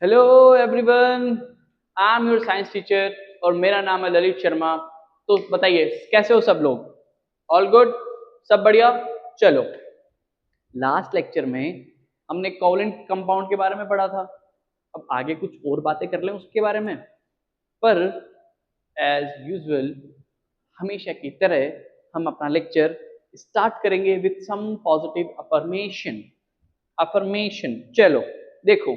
Hello everyone, I am your science teacher और मेरा नाम है ललित शर्मा। तो बताइए कैसे हो सब लोग? All good? सब बढ़िया। चलो, लास्ट लेक्चर में हमने कोवलेंट कंपाउंड के बारे में पढ़ा था। अब आगे कुछ और बातें कर लें उसके बारे में। पर एज यूजुअल, हमेशा की तरह हम अपना लेक्चर स्टार्ट करेंगे with some positive affirmation. Affirmation, चलो देखो।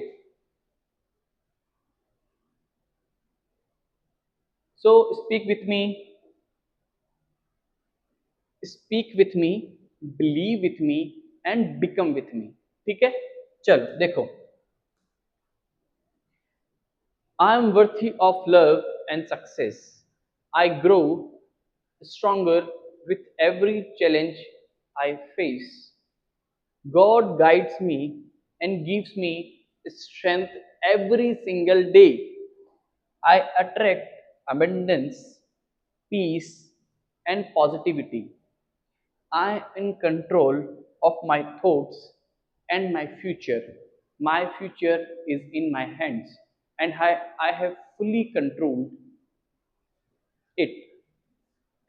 So speak with me, speak with me, believe with me and become with me। ठीक है, चलो देखो। I am worthy of love and success. I grow stronger with every challenge I face. God guides me and gives me strength every single day. I attract abundance, peace, and positivity. I am in control of my thoughts and my future. My future is in my hands and I have fully controlled it।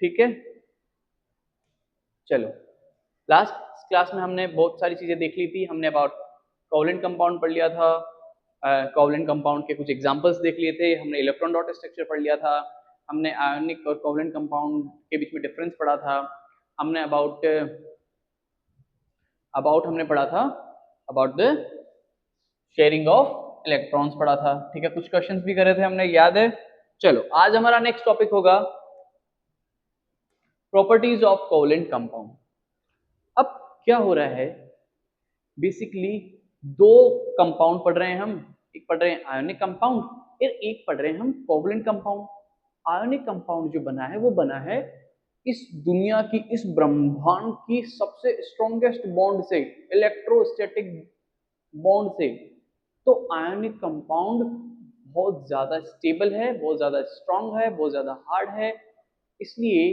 ठीक है, चलो। Last class में हमने बहुत सारी चीज़ें देख ली थी। हमने अबाउट कोवलेंट कंपाउंड पढ़ लिया था, कोवलेंट कंपाउंड के कुछ एग्जांपल्स देख लिए थे, हमने इलेक्ट्रॉन डॉट स्ट्रक्चर पढ़ लिया था, हमने आयोनिक और कोवलेंट कंपाउंड के बीच में डिफरेंस पढ़ा था, हमने अबाउट हमने पढ़ा था about the sharing of electrons पढ़ा था। ठीक है, कुछ क्वेश्चंस भी करे थे हमने, याद है? चलो, आज हमारा नेक्स्ट टॉपिक होगा प्रॉपर्टीज ऑफ कोवलेंट कंपाउंड। अब क्या हो रहा है, बेसिकली दो कंपाउंड पढ़ रहे हैं हम। एक पढ़ रहे हैं आयोनिक कंपाउंड, फिर एक पढ़ रहे हैं हम कोवलेंट कंपाउंड। आयोनिक कंपाउंड जो बना है वो बना है इस दुनिया की, इस ब्रह्मांड की सबसे स्ट्रॉन्गेस्ट बॉन्ड से, इलेक्ट्रोस्टैटिक बॉन्ड से। तो आयोनिक कंपाउंड बहुत ज्यादा स्टेबल है, बहुत ज्यादा स्ट्रांग है, बहुत ज्यादा हार्ड है। इसलिए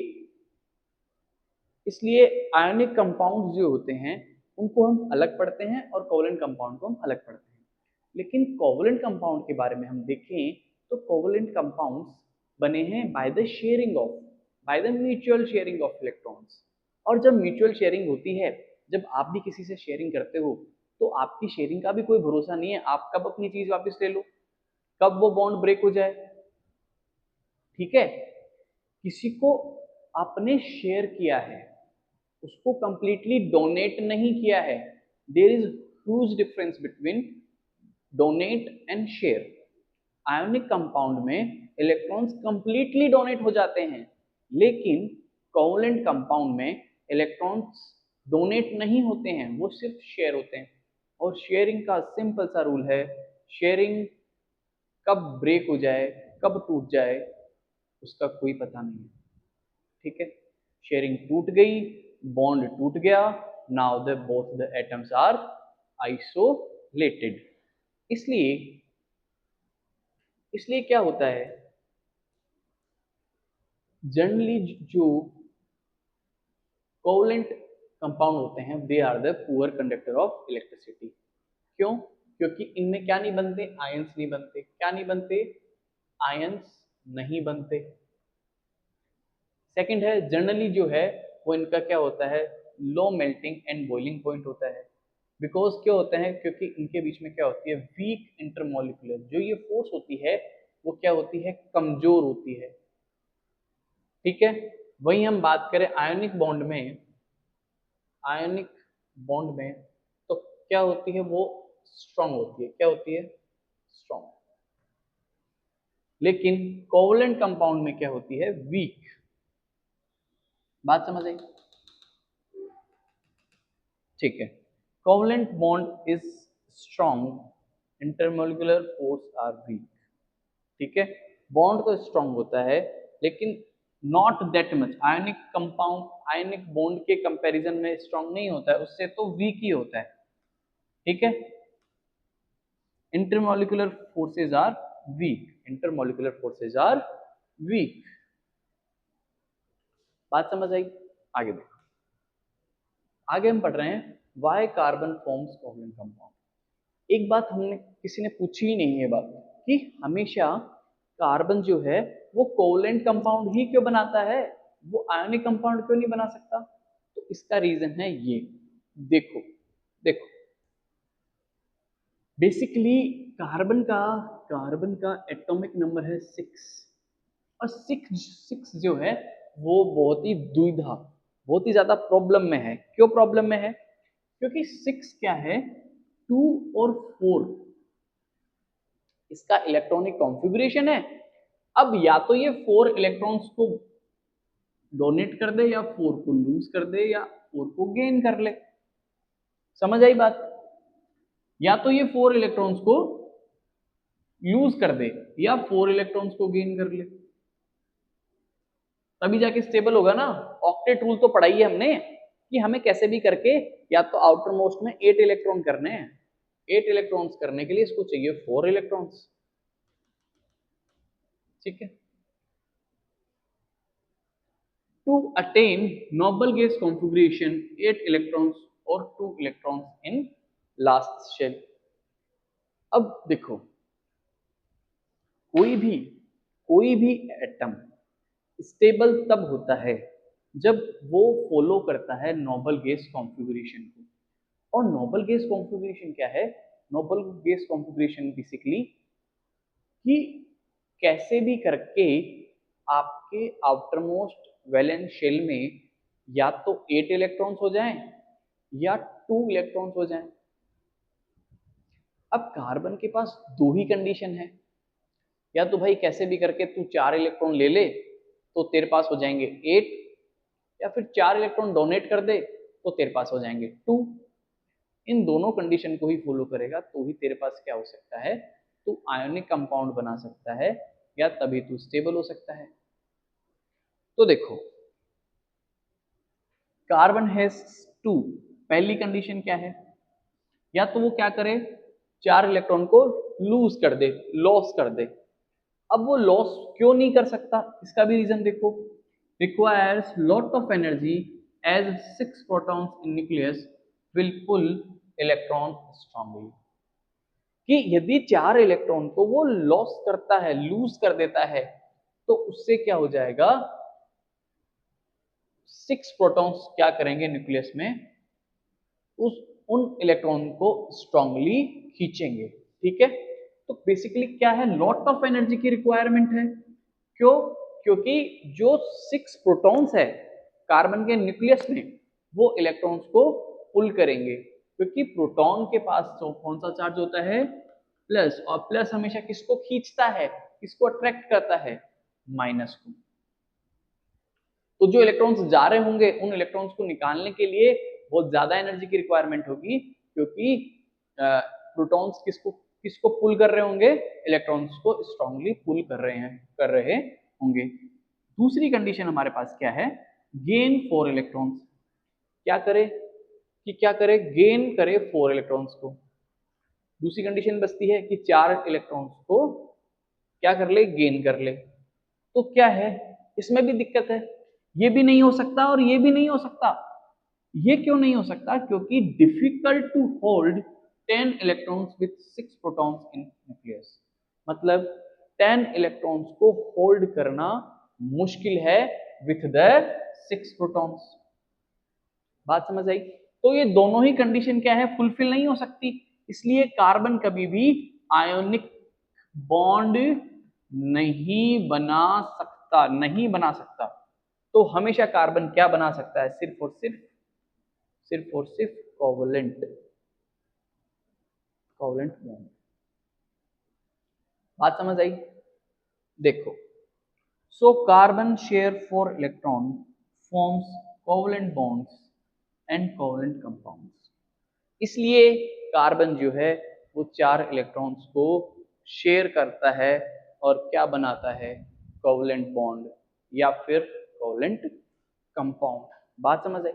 इसलिए आयोनिक कंपाउंड जो होते हैं उनको हम अलग पढ़ते हैं और कोवलेंट कंपाउंड को हम अलग पढ़ते हैं। लेकिन कोवलेंट कंपाउंड के बारे में हम देखें तो कोवलेंट कंपाउंड्स बने हैं by the mutual sharing of electrons. और जब म्यूचुअल शेयरिंग होती है, जब आप भी किसी से शेयरिंग करते हो, तो आपकी शेयरिंग का भी कोई भरोसा नहीं है, आप कब अपनी चीज वापस ले लो, कब वो बॉन्ड ब्रेक हो जाए। ठीक है, किसी को आपने शेयर किया है, उसको कंप्लीटली डोनेट नहीं किया है। There is huge difference between donate and share. Ionic compound में इलेक्ट्रॉन्स कंप्लीटली डोनेट हो जाते हैं, लेकिन कोवलेंट कंपाउंड में इलेक्ट्रॉन्स डोनेट नहीं होते हैं, वो सिर्फ शेयर होते हैं। और शेयरिंग का सिंपल सा रूल है, शेयरिंग कब ब्रेक हो जाए, कब टूट जाए, उसका कोई पता नहीं है। ठीक है, शेयरिंग टूट गई, बॉन्ड टूट गया, now the both the atoms are isolated. इसलिए इसलिए क्या होता है, जनरली जो कोवलेंट कंपाउंड होते हैं they are the poor conductor of electricity. क्यों? क्योंकि इनमें क्या नहीं बनते, आयंस नहीं बनते। क्या नहीं बनते? आयंस नहीं बनते। सेकंड है, जनरली जो है वो इनका क्या होता है, low melting and boiling point होता है। बिकॉज क्या होता है, क्योंकि इनके बीच में क्या होती है, वीक इंटरमोलिकुलर जो ये फोर्स होती है वो क्या होती है, कमजोर होती है। ठीक है, वही हम बात करें आयनिक बॉन्ड में तो क्या होती है, वो स्ट्रांग होती है। क्या होती है? स्ट्रांग। लेकिन कोवलेंट कंपाउंड में क्या होती है, वीक। बात समझ आई? ठीक है, covalent bond is strong, intermolecular force are weak. ठीक है, बॉन्ड तो स्ट्रांग होता है लेकिन not that much. Ionic bond के कंपैरिजन में स्ट्रांग नहीं होता है, उससे तो वीक ही होता है। ठीक है, इंटरमोलिकुलर फोर्सेज आर वीक। बात समझ आई? आगे देखो, आगे हम पढ़ रहे हैं why carbon forms covalent compound. एक बात हमने किसी ने पूछी ही नहीं है बात कि हमेशा कार्बन जो है वो कोवलेंट कंपाउंड ही क्यों बनाता है, वो आयनिक कंपाउंड क्यों नहीं बना सकता। तो इसका रीजन है ये, देखो देखो बेसिकली कार्बन का एटॉमिक नंबर है 6 और सिक्स जो है वो बहुत ही दुविधा, बहुत ही ज्यादा प्रॉब्लम में है। क्यों प्रॉब्लम में है, क्योंकि 6 क्या है, 2 और 4 इसका इलेक्ट्रॉनिक कॉन्फ़िगरेशन है। अब या तो ये 4 इलेक्ट्रॉन्स को डोनेट कर दे या 4 को लूज कर दे या 4 को गेन कर ले। समझ आई बात, या तो ये 4 इलेक्ट्रॉन्स को लूज कर दे या 4 इलेक्ट्रॉन्स को गेन कर ले, तभी जाके स्टेबल होगा ना। ऑक्टेट रूल तो पढ़ा ही है हमने कि हमें कैसे भी करके या तो आउटर मोस्ट में 8 इलेक्ट्रॉन करने हैं, 8 इलेक्ट्रॉन्स करने के लिए इसको चाहिए 4 इलेक्ट्रॉन्स, ठीक है। To attain noble gas configuration, 8 electrons और 2 electrons in last shell। अब देखो कोई भी एटम स्टेबल तब होता है जब वो फॉलो करता है नोबल गैस कॉन्फ़िगरेशन को। और नोबल गैस कॉन्फ़िगरेशन क्या है, नोबल गैस कॉन्फ़िगरेशन बेसिकली कि कैसे भी करके आपके आउटर मोस्ट वैलेंस शेल में या तो 8 इलेक्ट्रॉन्स हो जाएं या 2 इलेक्ट्रॉन्स हो जाएं। अब कार्बन के पास दो ही कंडीशन है, या तो भाई कैसे भी करके तू 4 इलेक्ट्रॉन ले ले तो तेरे पास हो जाएंगे 8, या फिर 4 इलेक्ट्रॉन डोनेट कर दे तो तेरे पास हो जाएंगे 2। इन दोनों कंडीशन को ही फॉलो करेगा तो ही तेरे पास क्या हो सकता है, तू आयोनिक कंपाउंड बना सकता है या तभी तू स्टेबल हो सकता है। तो देखो कार्बन हैज 2, पहली कंडीशन क्या है, या तो वो क्या करे 4 इलेक्ट्रॉन को लूज कर दे, लॉस कर दे। अब वो लॉस क्यों नहीं कर सकता, इसका भी रीजन देखो, requires lot of energy as 6 protons in nucleus will pull electron strongly. कि यदि 4 इलेक्ट्रॉन को वो लॉस करता है, लूज कर देता है, तो उससे क्या हो जाएगा, 6 प्रोटॉन्स क्या करेंगे न्यूक्लियस में, उन इलेक्ट्रॉन को स्ट्रांगली खींचेंगे, ठीक है। तो बेसिकली क्या है, लॉट ऑफ एनर्जी की रिक्वायरमेंट है। क्यों, क्योंकि जो 6 प्रोटॉन्स है कार्बन के न्यूक्लियस में वो इलेक्ट्रॉन्स को पुल करेंगे, क्योंकि प्रोटॉन के पास तो कौन सा चार्ज होता है, प्लस, और प्लस हमेशा किसको खींचता है, किसको अट्रैक्ट करता है, माइनस को। तो जो इलेक्ट्रॉन्स जा रहे होंगे उन इलेक्ट्रॉन्स को निकालने के लिए बहुत ज्यादा एनर्जी की रिक्वायरमेंट होगी, क्योंकि प्रोटॉन्स किसको किसको पुल कर रहे होंगे, इलेक्ट्रॉन्स को स्ट्रांगली पुल कर रहे होंगे। दूसरी कंडीशन हमारे पास क्या है, गेन 4 इलेक्ट्रॉन्स, क्या करे गेन करे 4 इलेक्ट्रॉन्स को। दूसरी कंडीशन बचती है कि 4 इलेक्ट्रॉन्स को क्या कर ले, गेन कर ले। तो क्या है, इसमें भी दिक्कत है, ये भी नहीं हो सकता और ये भी नहीं हो सकता। ये क्यों नहीं हो सकता, क्योंकि difficult to hold 10 electrons with 6 protons in nucleus. मतलब 10 इलेक्ट्रॉन्स को होल्ड करना मुश्किल है विथ द 6 प्रोटॉन्स। बात समझ आई। तो ये दोनों ही कंडीशन क्या है, फुलफिल नहीं हो सकती, इसलिए कार्बन कभी भी आयोनिक बॉन्ड नहीं बना सकता। तो हमेशा कार्बन क्या बना सकता है, सिर्फ और सिर्फ कोवलेंट बॉन्ड। बात समझ आई। देखो, so carbon share 4 electron forms covalent bonds and covalent compounds. इसलिए कार्बन जो है वो 4 इलेक्ट्रॉन्स को शेयर करता है और क्या बनाता है, कोवलेंट बॉन्ड या फिर कोवलेंट कंपाउंड। बात समझ आई।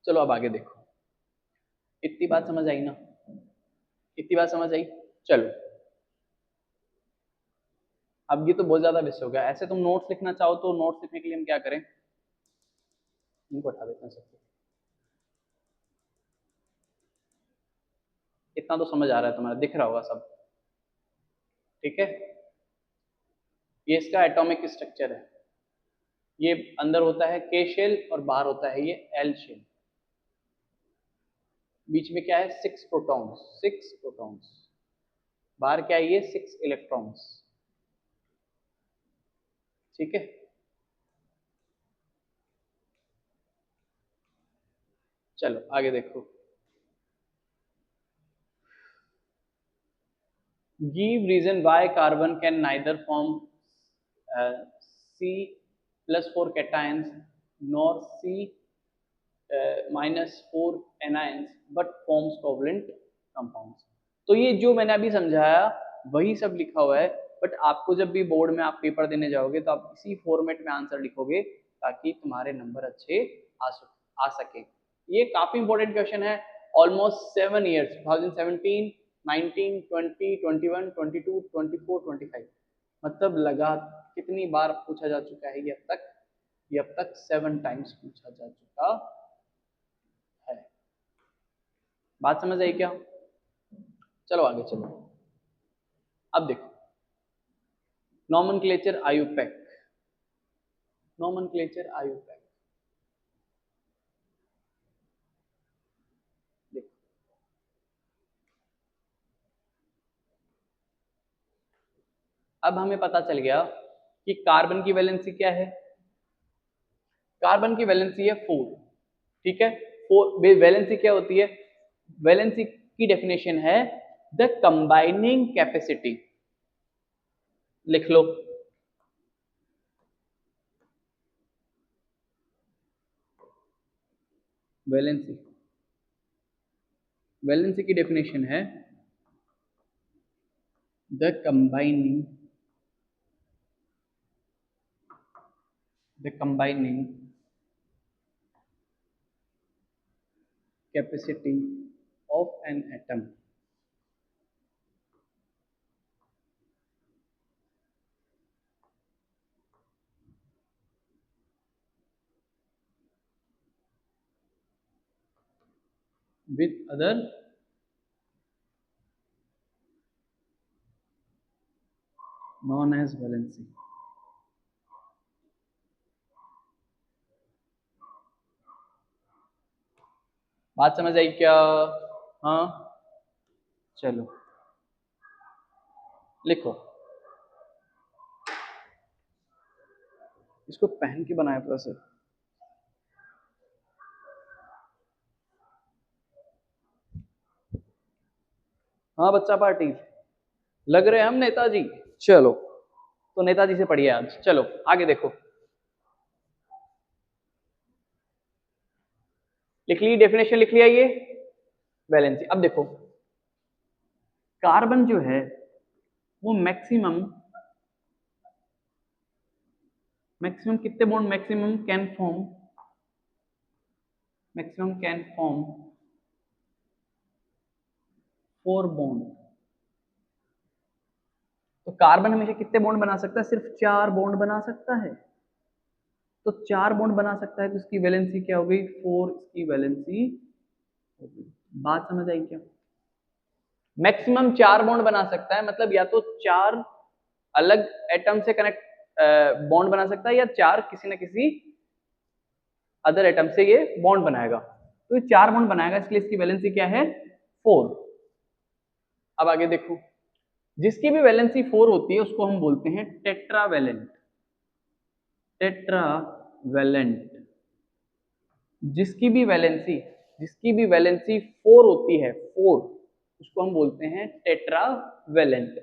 चलो अब आगे देखो, इतनी बात समझ आई ना, इतनी बात समझ आई। चलो अब ये तो बहुत ज्यादा विषय हो गया। ऐसे तुम नोट्स लिखना चाहो तो नोट्स लिखने के लिए हम क्या करें, इनको हटा देते हैं सबको। इतना तो समझ आ रहा है, तुम्हारा दिख रहा होगा सब, ठीक है। ये इसका एटॉमिक स्ट्रक्चर है, ये अंदर होता है K शेल और बाहर होता है ये L शेल। बीच में क्या है, 6 प्रोटॉन्स, 6 प्रोटॉन्स। बाहर क्या है ये, 6 इलेक्ट्रॉन्स, ठीक है। चलो आगे देखो, give reason why carbon can neither form C+4 cations nor C-4 anions but forms covalent compounds। तो ये जो मैंने अभी समझाया वही सब लिखा हुआ है, बट आपको जब भी बोर्ड में आप पेपर देने जाओगे तो आप इसी फॉर्मेट में आंसर लिखोगे ताकि तुम्हारे नंबर अच्छे आ सके। ये काफी इंपॉर्टेंट क्वेश्चन है, ऑलमोस्ट 7 ईयर्स 2017, 19, 20, 21, 22, 24, 25, मतलब लगा कितनी बार पूछा जा चुका है ये अब तक 7 टाइम्स पूछा जा चुका है। बात समझ आई क्या? चलो आगे चलो। अब देखो नॉमेनक्लेचर आयुपैक, नॉमेनक्लेचर आयुपैक देखो, अब हमें पता चल गया कि कार्बन की वैलेंसी क्या है। कार्बन की वैलेंसी है 4, ठीक है। 4 वैलेंसी क्या होती है, वैलेंसी की डेफिनेशन है द कंबाइनिंग कैपेसिटी, लिख लो। वैलेंसी, वैलेंसी की डेफिनेशन है the combining capacity of an atom with other known as valency। बात समझ आई क्या? हाँ चलो लिखो, इसको पहन के बनाया पूरा सर। हाँ बच्चा पार्टी लग रहे हैं हम नेताजी। चलो तो नेताजी से पढ़िए आज। चलो आगे देखो, लिख ली डेफिनेशन, लिख लिया ये वैलेंसी। अब देखो कार्बन जो है वो मैक्सिमम कितने bond maximum can form 4 bond. तो कार्बन हमेशा कितने बॉन्ड बना सकता है, सिर्फ 4 बॉन्ड बना सकता है। तो 4 बॉन्ड बना सकता है तो इसकी वैलेंसी क्या हो गई, 4 इसकी वैलेंसी हो गई। बात समझ आई क्या? मैक्सिमम 4 बॉन्ड बना सकता है, मतलब या तो 4 अलग एटम से कनेक्ट बॉन्ड बना सकता है या 4 किसी ना किसी अदर एटम से ये बॉन्ड बनाएगा। तो ये 4 बॉन्ड बनाएगा, इसलिए इसकी वैलेंसी क्या है, 4। अब आगे देखो, जिसकी भी वैलेंसी 4 होती है उसको हम बोलते हैं टेट्रावैलेंट। टेट्रावैलेंट जिसकी भी वैलेंसी 4 होती है, 4, उसको हम बोलते हैं टेट्रावैलेंट।